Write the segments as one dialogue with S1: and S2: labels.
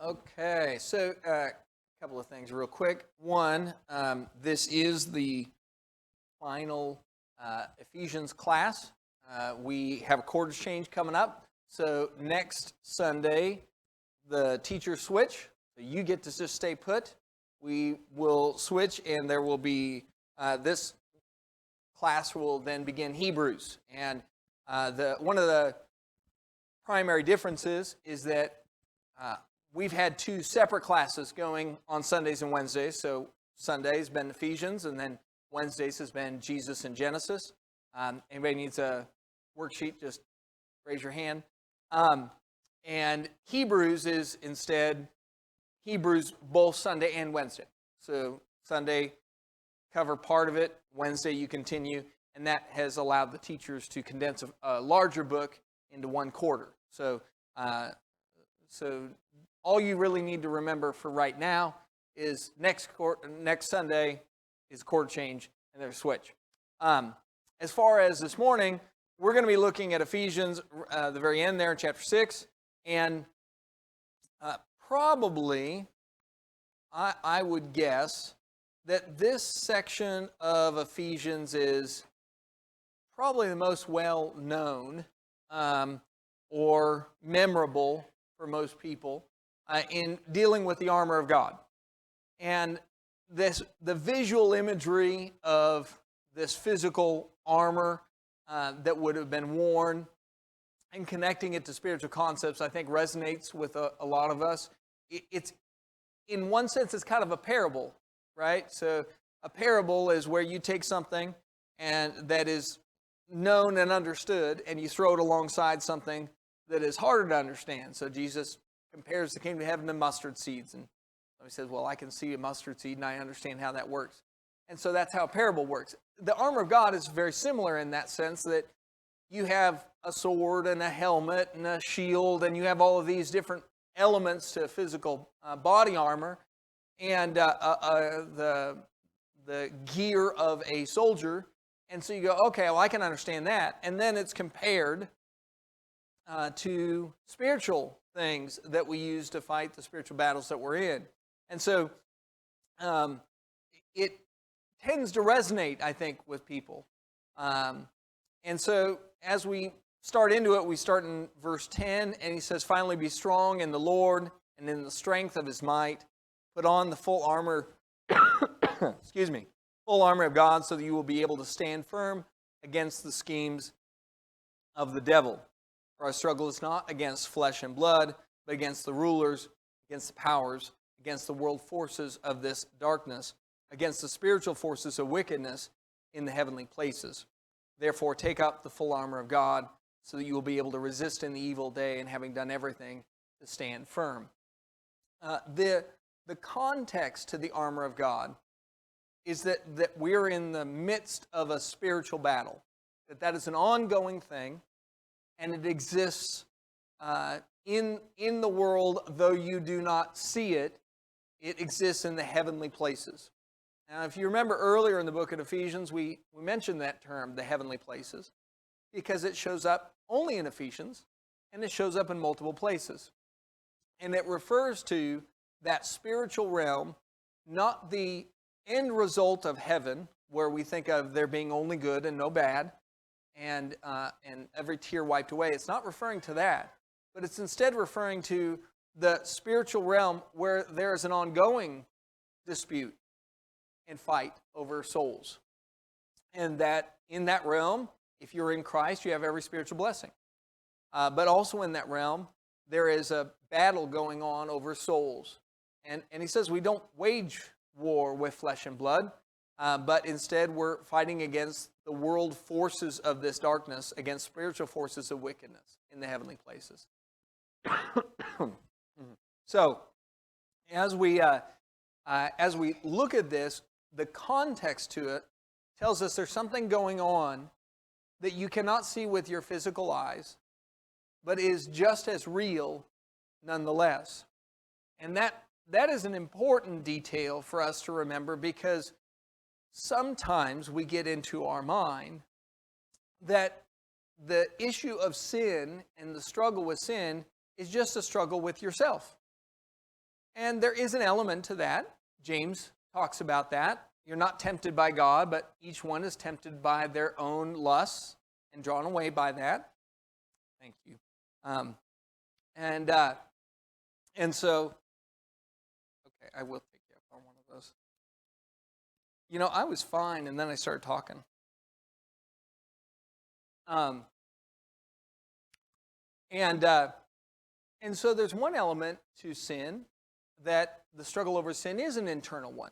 S1: Okay, so a couple of things real quick. One, this is the final Ephesians class. We have a quarters change coming up. So next Sunday, the teachers switch. So you get to just stay put. We will switch, and there will be this class will then begin Hebrews. And one of the primary differences is that we've had two separate classes going on Sundays and Wednesdays. So Sundays has been Ephesians, and then Wednesdays has been Jesus and Genesis. Anybody needs a worksheet, just raise your hand. And Hebrews is instead Hebrews both Sunday and Wednesday. So Sunday, cover part of it. Wednesday, you continue. And that has allowed the teachers to condense a larger book into one quarter. So all you really need to remember for right now is next Sunday is quarter change, and there's a switch. As far as this morning, we're going to be looking at Ephesians, the very end there in chapter 6, and probably, I would guess, that this section of Ephesians is probably the most well-known or memorable for most people in dealing with the armor of God. And the visual imagery of this physical armor that would have been worn and connecting it to spiritual concepts, I think resonates with a lot of us. It's in one sense, it's kind of a parable, right? So a parable is where you take something and that is known and understood, and you throw it alongside something that is harder to understand. So Jesus compares the kingdom of heaven to mustard seeds, and he says, well, I can see a mustard seed and I understand how that works. And so that's how a parable works. The armor of God is very similar in that sense, that you have a sword and a helmet and a shield, and you have all of these different elements to physical body armor, and the gear of a soldier. And so you go, okay, well, I can understand that. And then it's compared to spiritual things that we use to fight the spiritual battles that we're in. And so it tends to resonate, I think, with people. And so as we start into it, we start in verse 10, and he says, finally be strong in the Lord and in the strength of his might. Put on the full armor, full armor of God, so that you will be able to stand firm against the schemes of the devil. For our struggle is not against flesh and blood, but against the rulers, against the powers, against the world forces of this darkness, against the spiritual forces of wickedness in the heavenly places. Therefore, take up the full armor of God, so that you will be able to resist in the evil day, and having done everything, to stand firm. The context to the armor of God is that we're in the midst of a spiritual battle, that is an ongoing thing, and it exists in the world, though you do not see it. It exists in the heavenly places. Now, if you remember earlier in the book of Ephesians, we mentioned that term, the heavenly places, because it shows up only in Ephesians, and it shows up in multiple places. And it refers to that spiritual realm, not the end result of heaven, where we think of there being only good and no bad, and every tear wiped away. It's not referring to that, but it's instead referring to the spiritual realm where there is an ongoing dispute and fight over souls. And that in that realm, if you're in Christ, you have every spiritual blessing. But also in that realm, there is a battle going on over souls. And he says we don't wage war with flesh and blood, but instead we're fighting against the world forces of this darkness, against spiritual forces of wickedness in the heavenly places. So, as we look at this, the context to it tells us there's something going on that you cannot see with your physical eyes, but is just as real nonetheless. And that is an important detail for us to remember, because sometimes we get into our mind that the issue of sin and the struggle with sin is just a struggle with yourself. And there is an element to that. James talks about that. You're not tempted by God, but each one is tempted by their own lusts and drawn away by that. Thank you. Um, and so, okay, I will take you up on one of those. You know, I was fine, and then I started talking. And so there's one element to sin, that the struggle over sin is an internal one.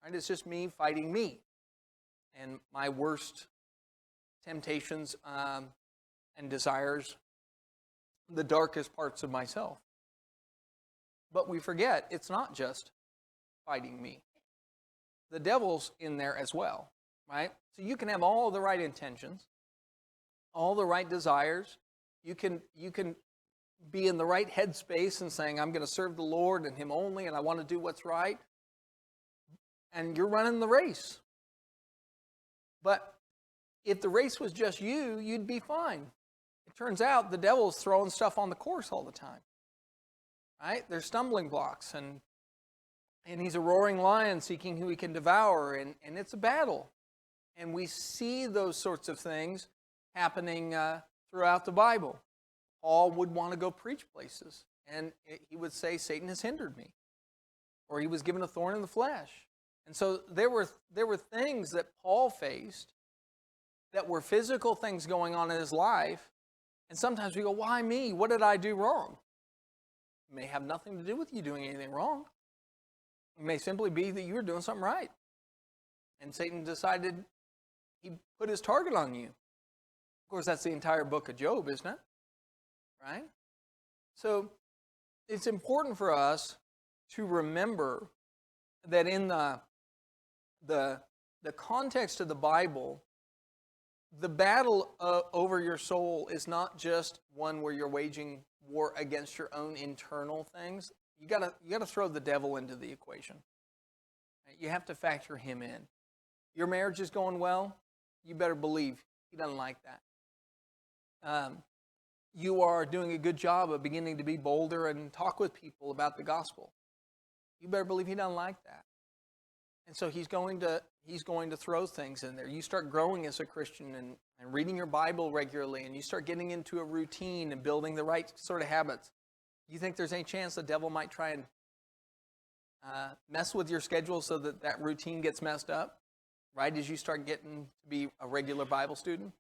S1: Right? It's just me fighting me and my worst temptations and desires, the darkest parts of myself. But we forget it's not just fighting me. The devil's in there as well, right? So you can have all the right intentions, all the right desires. You can be in the right headspace and saying, I'm going to serve the Lord and Him only, and I want to do what's right. And you're running the race. But if the race was just you, you'd be fine. It turns out the devil's throwing stuff on the course all the time. Right? There's stumbling blocks, and he's a roaring lion seeking who he can devour, and it's a battle. And we see those sorts of things happening throughout the Bible. Paul would want to go preach places, and he would say, Satan has hindered me, or he was given a thorn in the flesh. And so there were things that Paul faced that were physical things going on in his life, and sometimes we go, why me? What did I do wrong? It may have nothing to do with you doing anything wrong. It may simply be that you were doing something right, and Satan decided he put his target on you. Of course, that's the entire book of Job, isn't it? Right? So it's important for us to remember that in the context of the Bible, the battle over your soul is not just one where you're waging war against your own internal things. You gotta throw the devil into the equation. You have to factor him in. Your marriage is going well. You better believe he doesn't like that. You are doing a good job of beginning to be bolder and talk with people about the gospel. You better believe he doesn't like that. And so he's going to throw things in there. You start growing as a Christian and reading your Bible regularly, and you start getting into a routine and building the right sort of habits. You think there's any chance the devil might try and mess with your schedule so that routine gets messed up, right as you start getting to be a regular Bible student?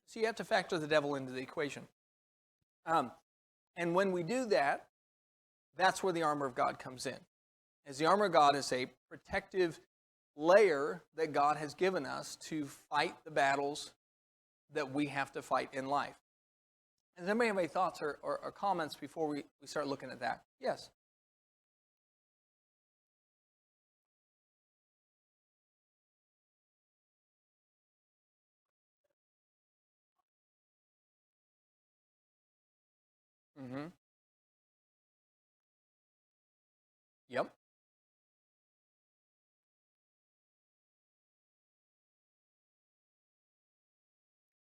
S1: So you have to factor the devil into the equation. And when we do that, that's where the armor of God comes in. As the armor of God is a protective layer that God has given us to fight the battles that we have to fight in life. Does anybody have any thoughts or comments before we start looking at that? Yes. Mm-hmm. Yep.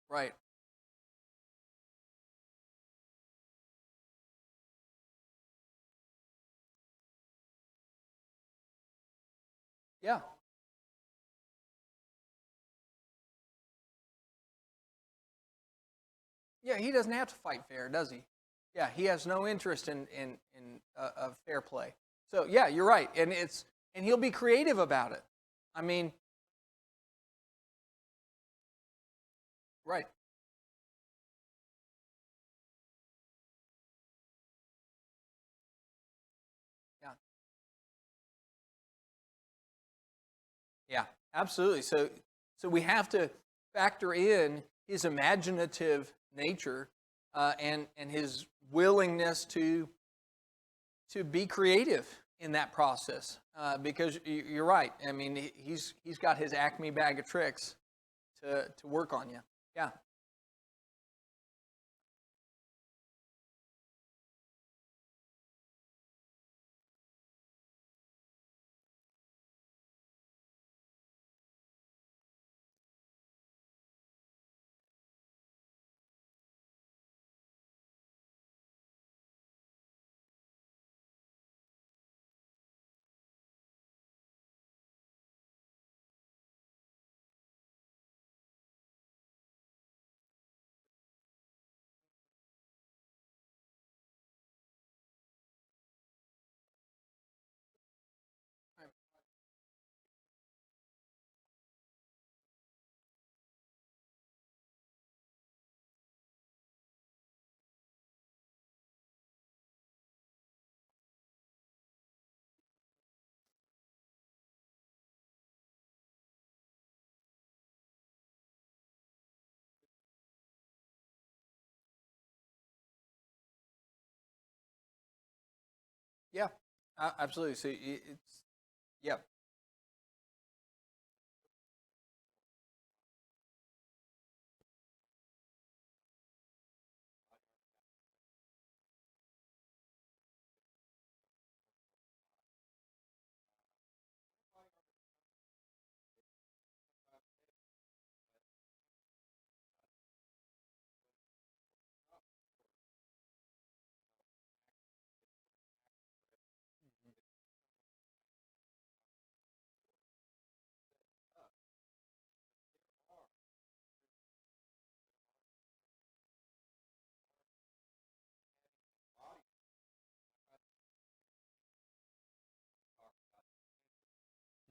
S1: Right. Yeah. Yeah, he doesn't have to fight fair, does he? Yeah, he has no interest in fair play. So yeah, you're right, and he'll be creative about it. I mean, right? Yeah, yeah, absolutely. So we have to factor in his imaginative nature and his willingness to be creative in that process, because you're right. I mean, he's got his Acme bag of tricks to work on you. Yeah. Yeah, absolutely. So it's, yeah.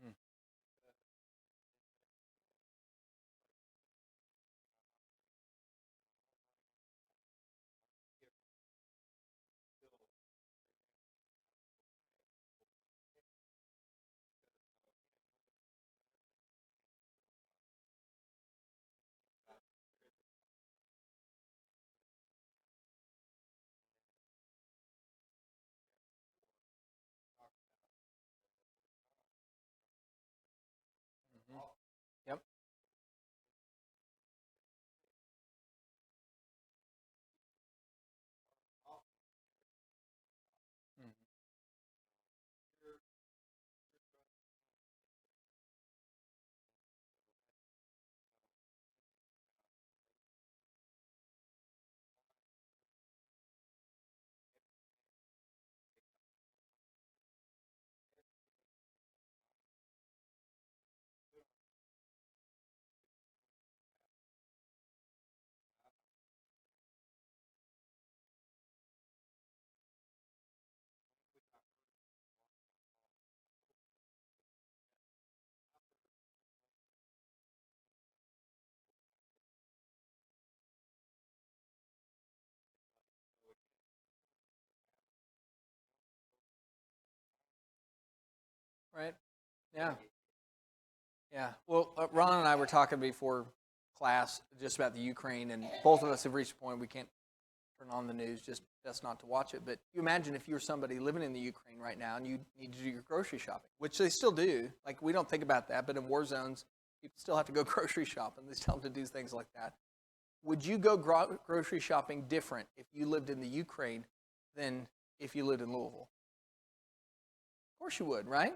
S1: Mm. Mhm. Yep. Mhm. Right. Yeah. Yeah. Well, Ron and I were talking before class just about the Ukraine, and both of us have reached a point we can't turn on the news, just best not to watch it. But you imagine if you were somebody living in the Ukraine right now and you need to do your grocery shopping, which they still do. Like, we don't think about that, but in war zones, people still have to go grocery shopping. They still have to do things like that. Would you go grocery shopping different if you lived in the Ukraine than if you lived in Louisville? Of course you would, right?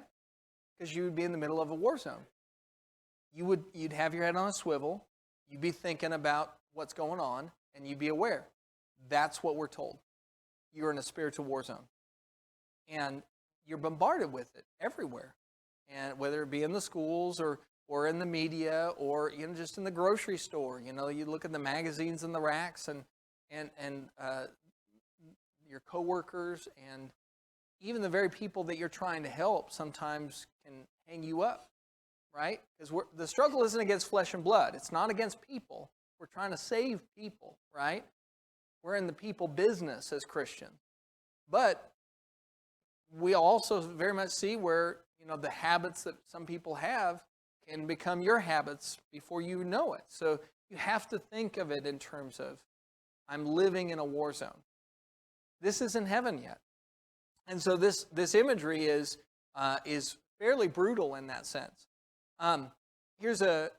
S1: Because you would be in the middle of a war zone. You'd have your head on a swivel. You'd be thinking about what's going on, and you'd be aware. That's what we're told. You're in a spiritual war zone, and you're bombarded with it everywhere. And whether it be in the schools or in the media or just in the grocery store, you look at the magazines in the racks and your coworkers and even the very people that you're trying to help sometimes can hang you up, right? Because the struggle isn't against flesh and blood. It's not against people. We're trying to save people, right? We're in the people business as Christians. But we also very much see where, the habits that some people have can become your habits before you know it. So you have to think of it in terms of, I'm living in a war zone. This isn't heaven yet. And so this imagery is fairly brutal in that sense. Here's a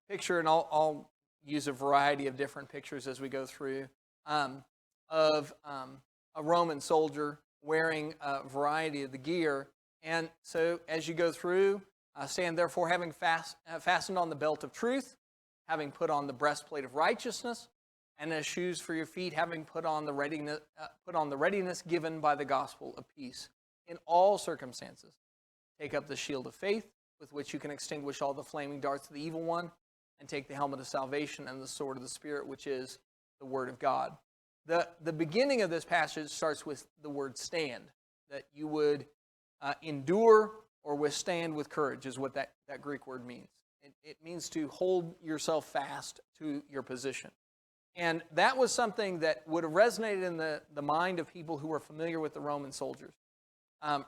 S1: picture, and I'll use a variety of different pictures as we go through, of a Roman soldier wearing a variety of the gear. And so as you go through, stand therefore having fastened on the belt of truth, having put on the breastplate of righteousness, and as shoes for your feet, having put on the readiness given by the gospel of peace. In all circumstances, take up the shield of faith, with which you can extinguish all the flaming darts of the evil one, and take the helmet of salvation and the sword of the Spirit, which is the word of God. The beginning of this passage starts with the word stand, that you would endure or withstand with courage, is what that Greek word means. It means to hold yourself fast to your position. And that was something that would have resonated in the mind of people who were familiar with the Roman soldiers.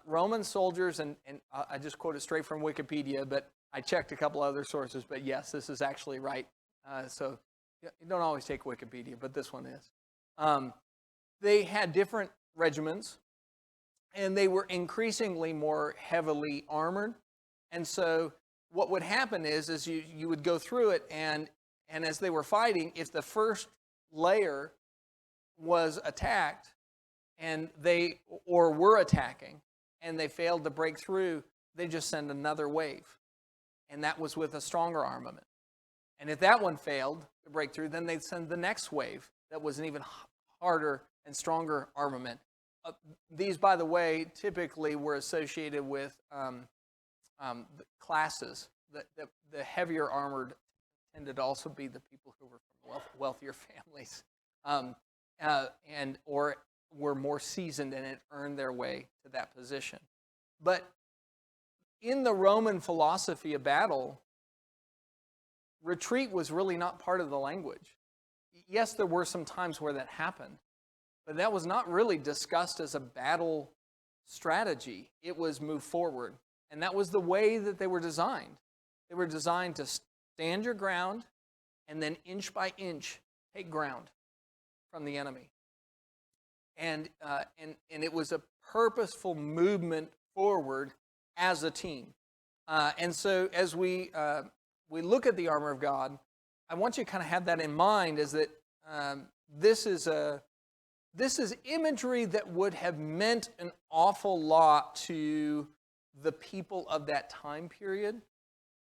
S1: Roman soldiers, and I just quoted straight from Wikipedia, but I checked a couple other sources, but yes, this is actually right. So you don't always take Wikipedia, but this one is. They had different regiments, and they were increasingly more heavily armored. And so what would happen is you would go through it, and as they were fighting, if the first layer was attacked and were attacking and they failed to break through, they just send another wave. And that was with a stronger armament. And if that one failed to break through, then they'd send the next wave that was an even harder and stronger armament. These, by the way, typically were associated with classes. The heavier armored tended to also be the people who were from wealthier families, and or were more seasoned and had earned their way to that position. But in the Roman philosophy of battle, retreat was really not part of the language. Yes, there were some times where that happened, but that was not really discussed as a battle strategy. It was move forward. And that was the way that they were designed. They were designed to stand your ground and then inch by inch take ground from the enemy. And it was a purposeful movement forward as a team. And so as we look at the armor of God, I want you to kind of have that in mind, is that this is imagery that would have meant an awful lot to the people of that time period,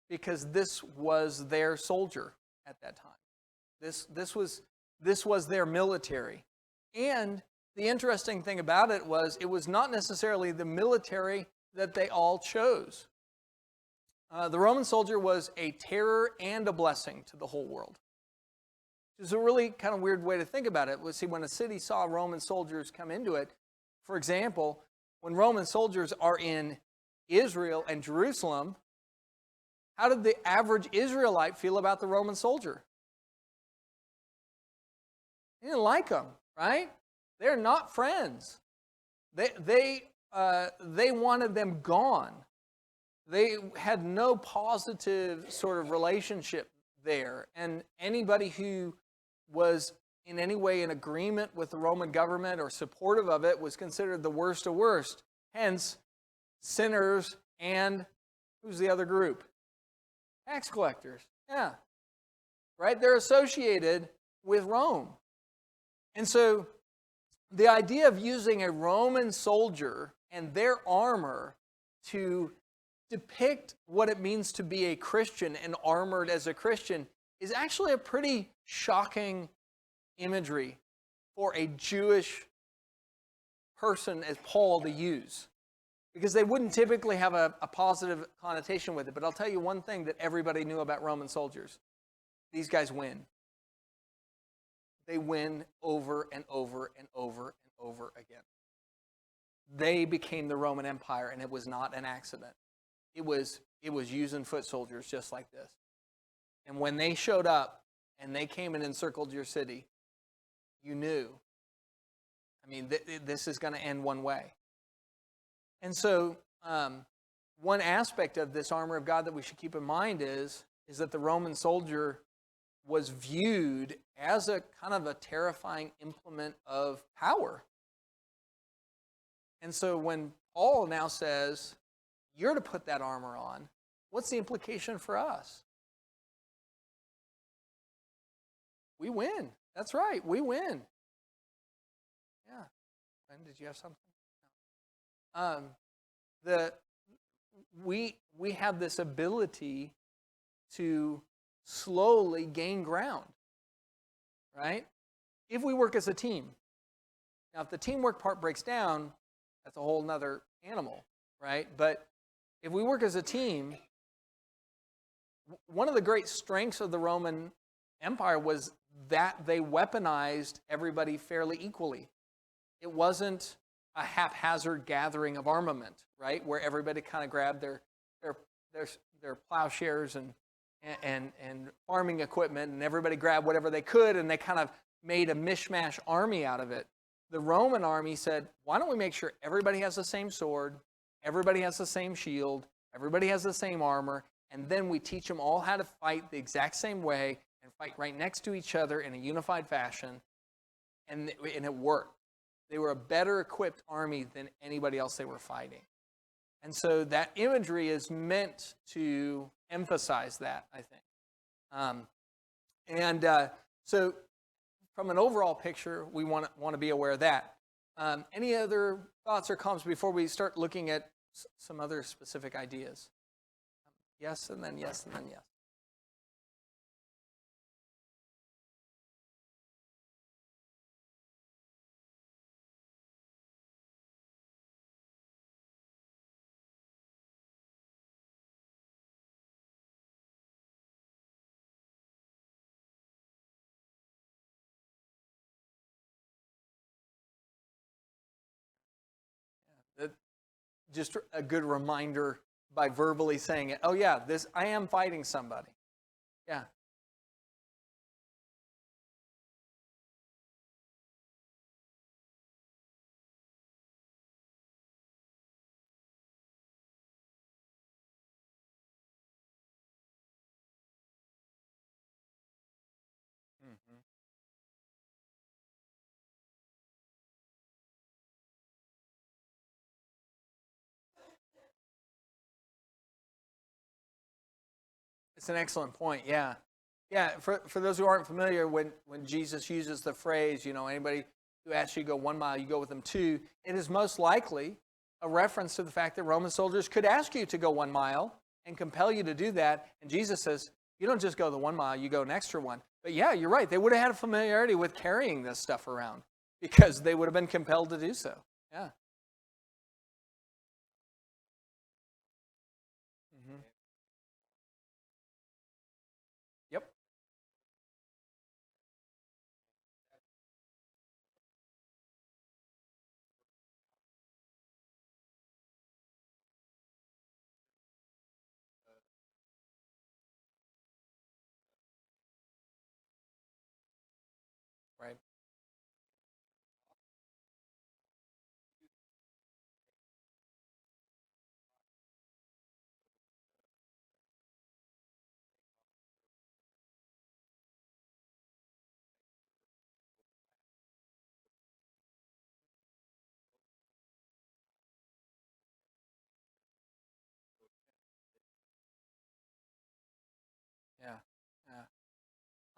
S1: because this was their soldier at that time. This was their military. And the interesting thing about it was not necessarily the military that they all chose. The Roman soldier was a terror and a blessing to the whole world. Which is a really kind of weird way to think about it. See, when a city saw Roman soldiers come into it, for example, when Roman soldiers are in Israel and Jerusalem, how did the average Israelite feel about the Roman soldier? They didn't like them, right? They're not friends. They wanted them gone. They had no positive sort of relationship there. And anybody who was in any way in agreement with the Roman government or supportive of it was considered the worst of worst. Hence, sinners and who's the other group? Tax collectors. Yeah. Right? They're associated with Rome. And so the idea of using a Roman soldier and their armor to depict what it means to be a Christian and armored as a Christian is actually a pretty shocking imagery for a Jewish person as Paul to use, because they wouldn't typically have a positive connotation with it. But I'll tell you one thing that everybody knew about Roman soldiers. These guys win. They win over and over and over and over again. They became the Roman Empire, and it was not an accident. It was using foot soldiers just like this. And when they showed up and they came and encircled your city, you knew, I mean, this is going to end one way. And so one aspect of this armor of God that we should keep in mind is that the Roman soldier was viewed as a kind of a terrifying implement of power. And so when Paul now says, you're to put that armor on, what's the implication for us? We win. That's right, we win. Yeah. Ben, did you have something? No. We have this ability to slowly gain ground, right? If we work as a team. Now, if the teamwork part breaks down, that's a whole nother animal, right? But if we work as a team, one of the great strengths of the Roman Empire was that they weaponized everybody fairly equally. It wasn't a haphazard gathering of armament, right, where everybody kind of grabbed their plowshares and farming equipment, and everybody grabbed whatever they could, and they kind of made a mishmash army out of it. The Roman army said, why don't we make sure everybody has the same sword, everybody has the same shield, everybody has the same armor, and then we teach them all how to fight the exact same way and fight right next to each other in a unified fashion, and it worked. They were a better equipped army than anybody else they were fighting. And so that imagery is meant to emphasize that, I think. So from an overall picture, we want to be aware of that. Any other thoughts or comments before we start looking at some other specific ideas? Yes, and then yes, and then yes. Just a good reminder by verbally saying it. Oh yeah, I am fighting somebody. Yeah. Mm-hmm. It's an excellent point. Yeah. Yeah, for those who aren't familiar, when Jesus uses the phrase, anybody who asks you to go 1 mile, you go with them 2, it is most likely a reference to the fact that Roman soldiers could ask you to go 1 mile and compel you to do that. And Jesus says, you don't just go the 1 mile, you go an extra one. But yeah, you're right. They would have had a familiarity with carrying this stuff around because they would have been compelled to do so. Yeah. Mm-hmm. Yep. Right. Yeah.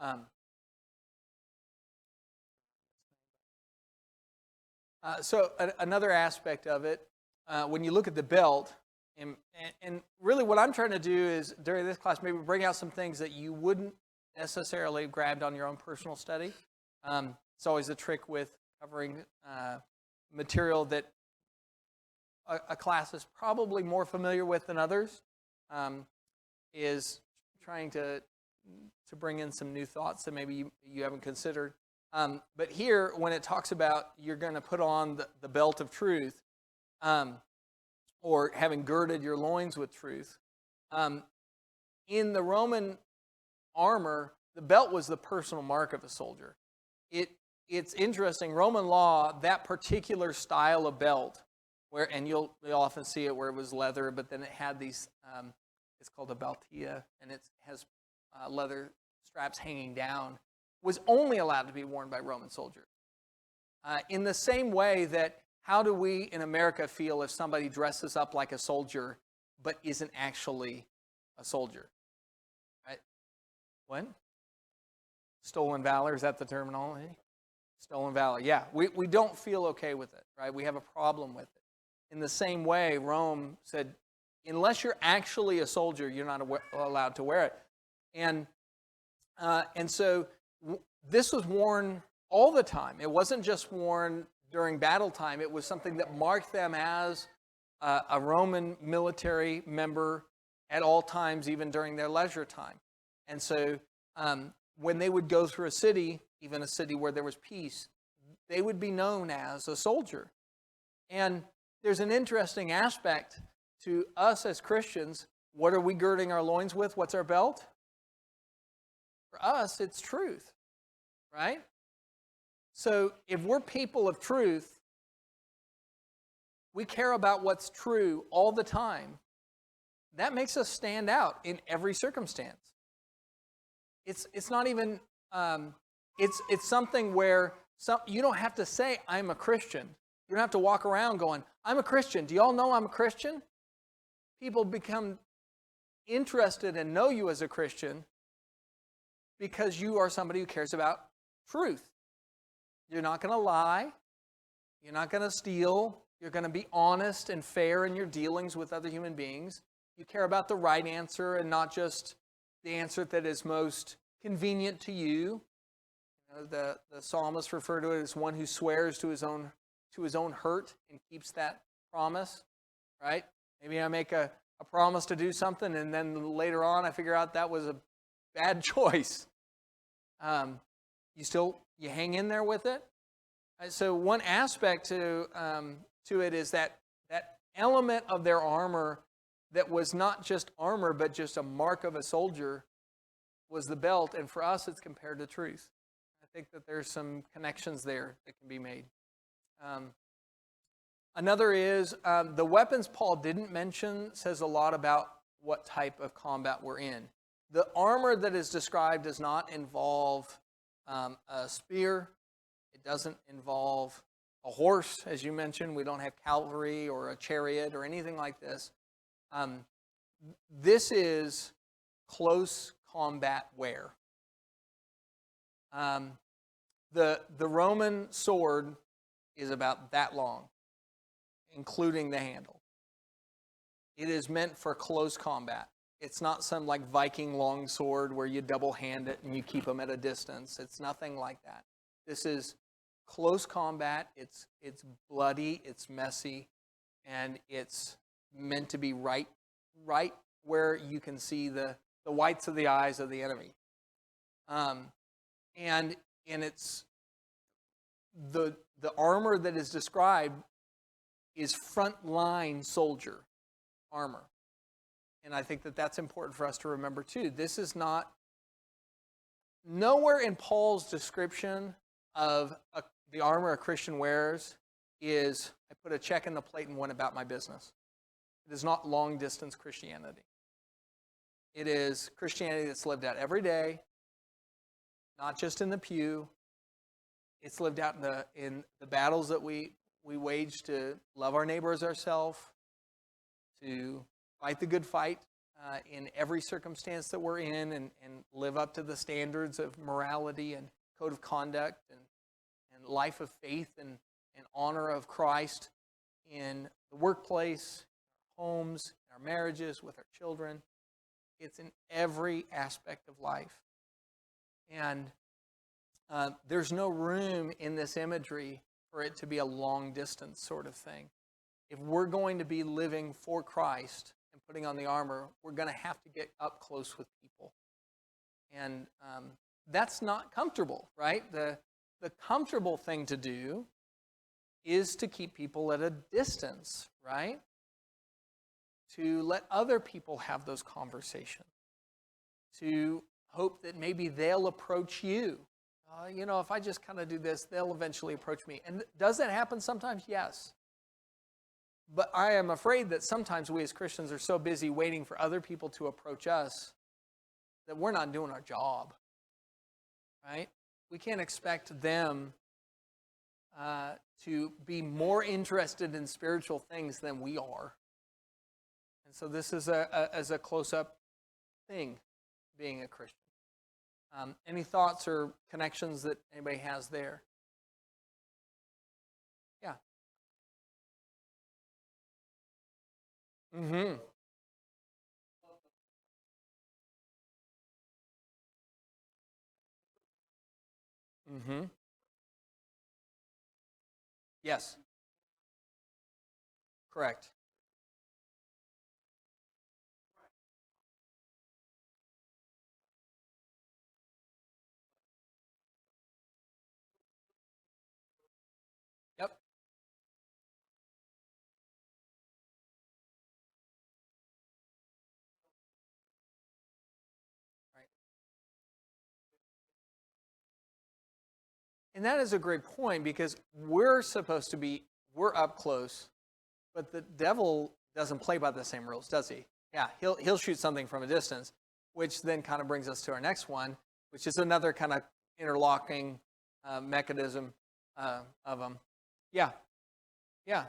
S1: Yeah. So another aspect of it, when you look at the belt, and really what I'm trying to do is during this class maybe bring out some things that you wouldn't necessarily have grabbed on your own personal study. It's always a trick with covering material that a class is probably more familiar with than others, is trying to bring in some new thoughts that maybe you haven't considered. But here, when it talks about you're going to put on the belt of truth, or having girded your loins with truth, in the Roman armor, the belt was the personal mark of a soldier. It's interesting, Roman law, that particular style of belt, and you'll often see it where it was leather, but then it had these, it's called a beltia, and it has leather straps hanging down, was only allowed to be worn by Roman soldiers. In the same way that, how do we in America feel if somebody dresses up like a soldier but isn't actually a soldier? Right? What? Stolen valor, is that the terminology? Stolen valor, yeah. We don't feel okay with it, right? We have a problem with it. In the same way, Rome said, unless you're actually a soldier, you're not allowed to wear it. And so this was worn all the time. It wasn't just worn during battle time. It was something that marked them as a Roman military member at all times, even during their leisure time. And so when they would go through a city, even a city where there was peace, they would be known as a soldier. And there's an interesting aspect to us as Christians. What are we girding our loins with? What's our belt? For us, it's truth, right? So if we're people of truth, we care about what's true all the time. That makes us stand out in every circumstance. It's not even, it's something where you don't have to say, I'm a Christian. You don't have to walk around going, I'm a Christian. Do you all know I'm a Christian? People become interested and know you as a Christian because you are somebody who cares about truth. You're not going to lie. You're not going to steal. You're going to be honest and fair in your dealings with other human beings. You care about the right answer and not just the answer that is most convenient to you. The psalmist referred to it as one who swears to his own hurt and keeps that promise, right? Maybe I make a promise to do something and then later on I figure out that was a bad choice. You hang in there with it. So one aspect to it is that element of their armor that was not just armor but just a mark of a soldier was the belt, and for us it's compared to truth. I think that there's some connections there that can be made. Another is the weapons Paul didn't mention says a lot about what type of combat we're in. The armor that is described does not involve a spear. It doesn't involve a horse, as you mentioned. We don't have cavalry or a chariot or anything like this. This is close combat wear. The Roman sword is about that long, including the handle. It is meant for close combat. It's not some like Viking long sword where you double hand it and you keep them at a distance. It's nothing like that. This is close combat. It's bloody, it's messy, and it's meant to be right where you can see the whites of the eyes of the enemy. And it's the armor that is described is frontline soldier armor. And I think that that's important for us to remember too. This is not, nowhere in Paul's description of the armor a Christian wears is, I put a check in the plate and went about my business. It is not long distance Christianity. It is Christianity that's lived out every day, not just in the pew. It's lived out in the battles that we wage to love our neighbor as ourselves, to fight the good fight in every circumstance that we're in, and live up to the standards of morality and code of conduct and life of faith and honor of Christ in the workplace, homes, in our marriages, with our children. It's in every aspect of life. And there's no room in this imagery for it to be a long distance sort of thing. If we're going to be living for Christ and putting on the armor, we're going to have to get up close with people. And that's not comfortable, right? The comfortable thing to do is to keep people at a distance, right? To let other people have those conversations. To hope that maybe they'll approach you. If I just kind of do this, they'll eventually approach me. And does that happen sometimes? Yes. But I am afraid that sometimes we as Christians are so busy waiting for other people to approach us that we're not doing our job, right? We can't expect them to be more interested in spiritual things than we are. And so this is as a close-up thing, being a Christian. Any thoughts or connections that anybody has there? Yeah. Mm-hmm. Mm-hmm. Yes. Correct. Yep. Right. And that is a great point, because we're up close, but the devil doesn't play by the same rules, does he? Yeah, he'll shoot something from a distance, which then kind of brings us to our next one, which is another kind of interlocking mechanism. of them. Yeah, yeah.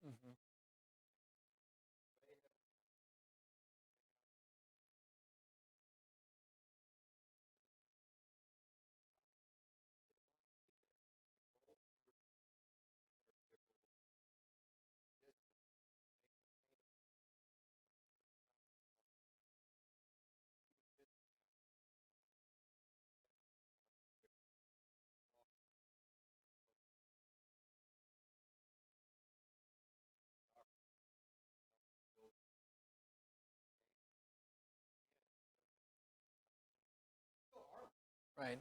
S1: Mhm. Right.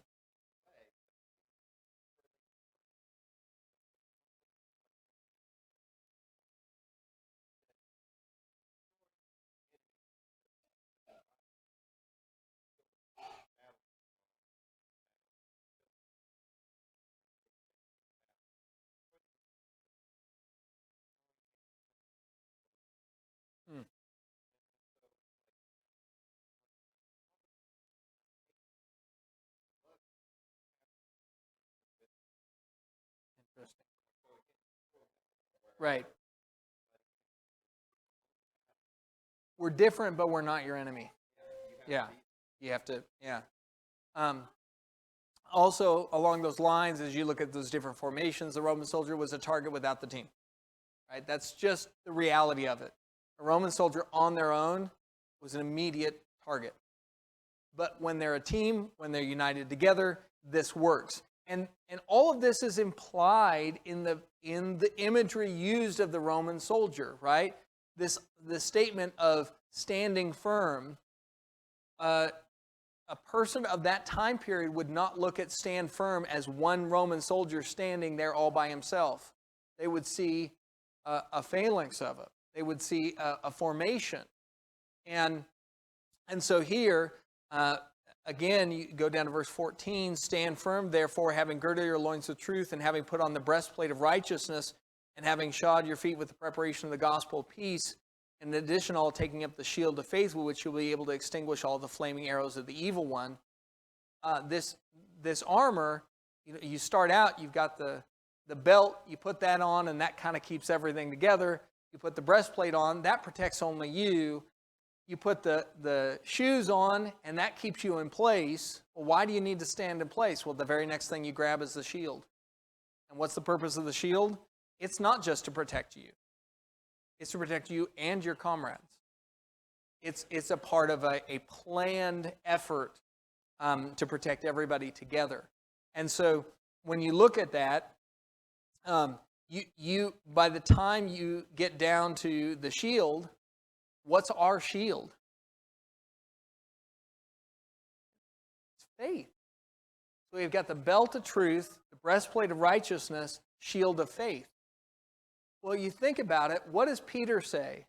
S1: Hmm. Interesting. Right. We're different, but we're not your enemy. Yeah. You have to, yeah. Um, Also, along those lines, as you look at those different formations, the Roman soldier was a target without the team. Right? That's just the reality of it. A Roman soldier on their own was an immediate target. But when they're a team, when they're united together, this works. And all of this is implied in the imagery used of the Roman soldier, right? This statement of standing firm. A person of that time period would not look at stand firm as one Roman soldier standing there all by himself. They would see a phalanx of it. They would see a formation. And so here, again, you go down to verse 14, stand firm, therefore, having girded your loins with truth, and having put on the breastplate of righteousness, and having shod your feet with the preparation of the gospel of peace, in addition, all taking up the shield of faith, with which you'll be able to extinguish all the flaming arrows of the evil one. This armor, you start out, you've got the belt, you put that on, and that kind of keeps everything together. You put the breastplate on, that protects only you. You put the shoes on, and that keeps you in place. Well, why do you need to stand in place? Well, the very next thing you grab is the shield. And what's the purpose of the shield? It's not just to protect you. It's to protect you and your comrades. It's a part of a planned effort to protect everybody together. And so when you look at that, you by the time you get down to the shield, what's our shield? It's faith. So we've got the belt of truth, the breastplate of righteousness, shield of faith. Well, you think about it, what does Peter say?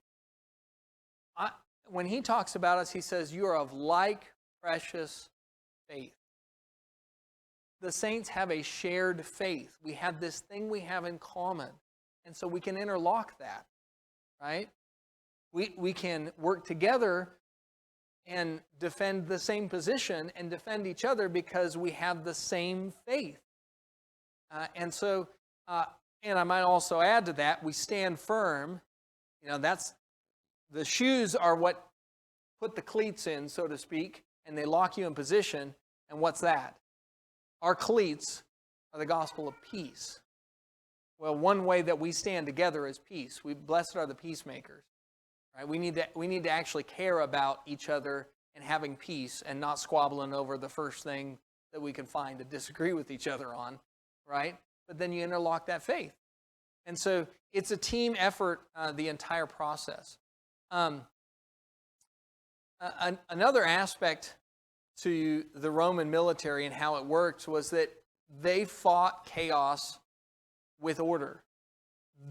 S1: When he talks about us, he says, you are of like precious faith. The saints have a shared faith. We have this thing we have in common. And so we can interlock that, right? We can work together and defend the same position and defend each other because we have the same faith. And I might also add to that, we stand firm. That's the shoes are what put the cleats in, so to speak, and they lock you in position. And what's that? Our cleats are the gospel of peace. Well, one way that we stand together is peace. Blessed are the peacemakers. Right? We need to actually care about each other and having peace and not squabbling over the first thing that we can find to disagree with each other on, right? But then you interlock that faith. And so it's a team effort, the entire process. Another aspect to the Roman military and how it worked was that they fought chaos with order.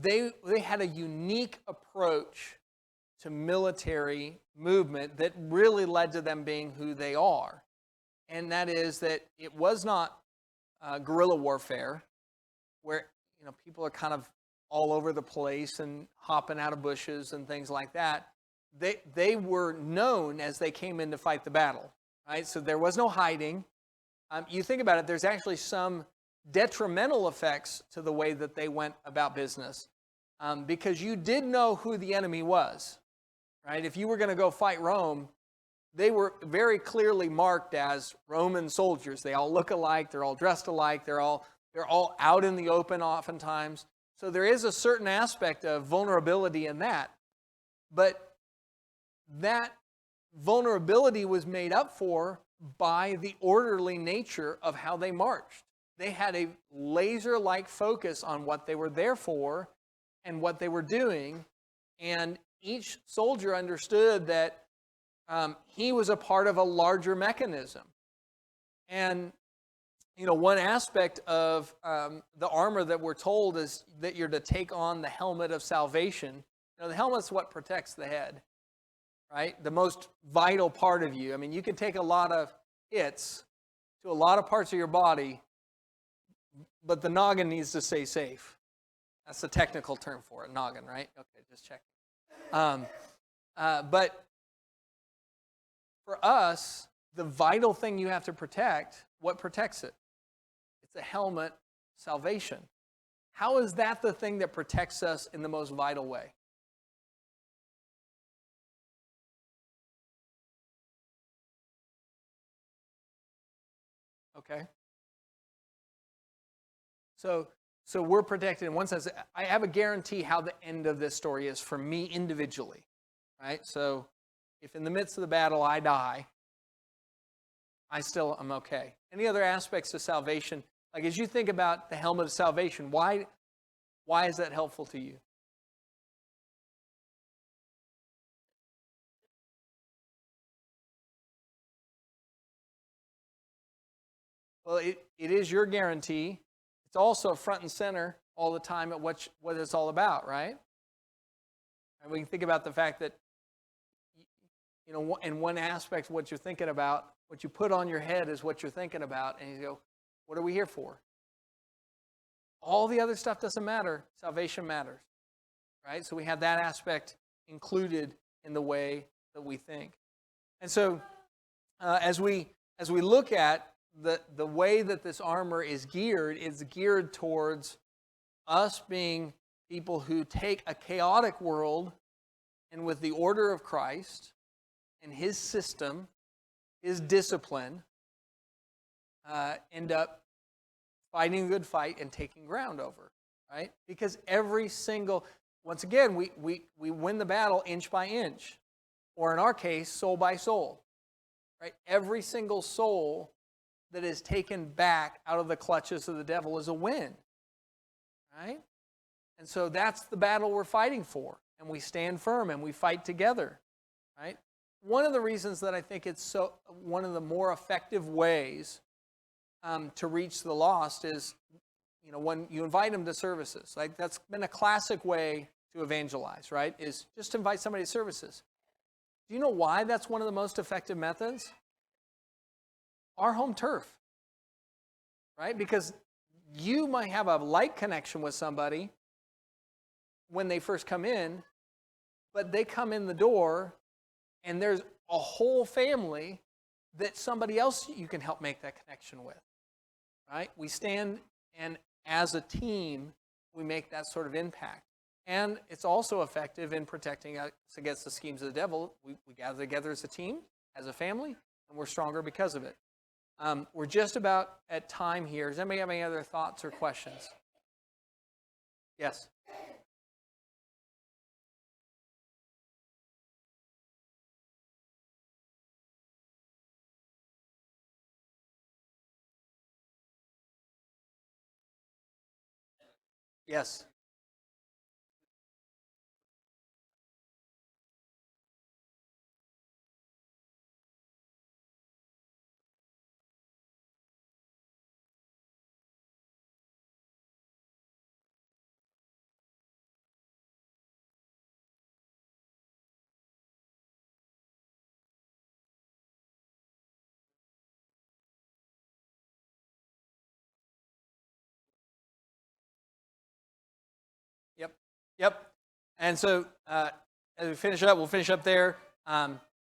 S1: They had a unique approach to military movement that really led to them being who they are. And that is that it was not guerrilla warfare where people are kind of all over the place and hopping out of bushes and things like that. they were known as they came in to fight the battle, right? So there was no hiding. You think about it, there's actually some detrimental effects to the way that they went about business, because you did know who the enemy was, right? If you were going to go fight Rome, they were very clearly marked as Roman soldiers. They all look alike. They're all dressed alike. They're all out in the open oftentimes. So there is a certain aspect of vulnerability in that. But that vulnerability was made up for by the orderly nature of how they marched. They had a laser-like focus on what they were there for and what they were doing. And each soldier understood that he was a part of a larger mechanism. And, one aspect of the armor that we're told is that you're to take on the helmet of salvation. The helmet's what protects the head, right? The most vital part of you. I mean, you can take a lot of hits to a lot of parts of your body, but the noggin needs to stay safe. That's the technical term for it, noggin, right? Okay, just check. But for us, the vital thing you have to protect, what protects it? It's a helmet, salvation. How is that the thing that protects us in the most vital way? Okay. So we're protected in one sense. I have a guarantee how the end of this story is for me individually, right? So if in the midst of the battle I die, I still am okay. Any other aspects of salvation? Like as you think about the helmet of salvation, why is that helpful to you? Well, it is your guarantee. It's also front and center all the time at what it's all about, right? And we can think about the fact that, in one aspect, what you're thinking about, what you put on your head is what you're thinking about. And you go, what are we here for? All the other stuff doesn't matter. Salvation matters, right? So we have that aspect included in the way that we think. And so as we look at the way that this armor is geared, it's geared towards us being people who take a chaotic world and with the order of Christ and his system, his discipline, end up fighting a good fight and taking ground over, right? Because every single, once again, we win the battle inch by inch, or in our case, soul by soul, right? Every single soul that is taken back out of the clutches of the devil is a win, right? And so that's the battle we're fighting for, and we stand firm and we fight together, right? One of the reasons that I think it's one of the more effective ways to reach the lost is, when you invite them to services. Like that's been a classic way to evangelize, right? Is just invite somebody to services. Do you know why that's one of the most effective methods? Our home turf, right? Because you might have a light connection with somebody when they first come in, but they come in the door and there's a whole family that somebody else you can help make that connection with, right? We stand, and as a team, we make that sort of impact. And it's also effective in protecting us against the schemes of the devil. We gather together as a team, as a family, and we're stronger because of it. We're just about at time here. Does anybody have any other thoughts or questions? Yes? Yes. Yep. And so as we finish up, we'll finish up there.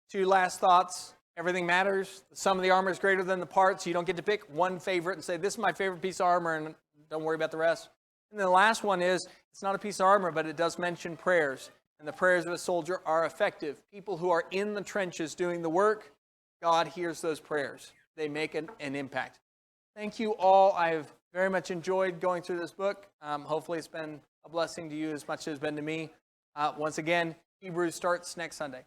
S1: Two last thoughts. Everything matters. The sum of the armor is greater than the parts. You don't get to pick one favorite and say, this is my favorite piece of armor, and don't worry about the rest. And then the last one is, it's not a piece of armor, but it does mention prayers. And the prayers of a soldier are effective. People who are in the trenches doing the work, God hears those prayers. They make an impact. Thank you all. I've very much enjoyed going through this book. Hopefully it's been a blessing to you as much as it's been to me. Once again, Hebrews starts next Sunday.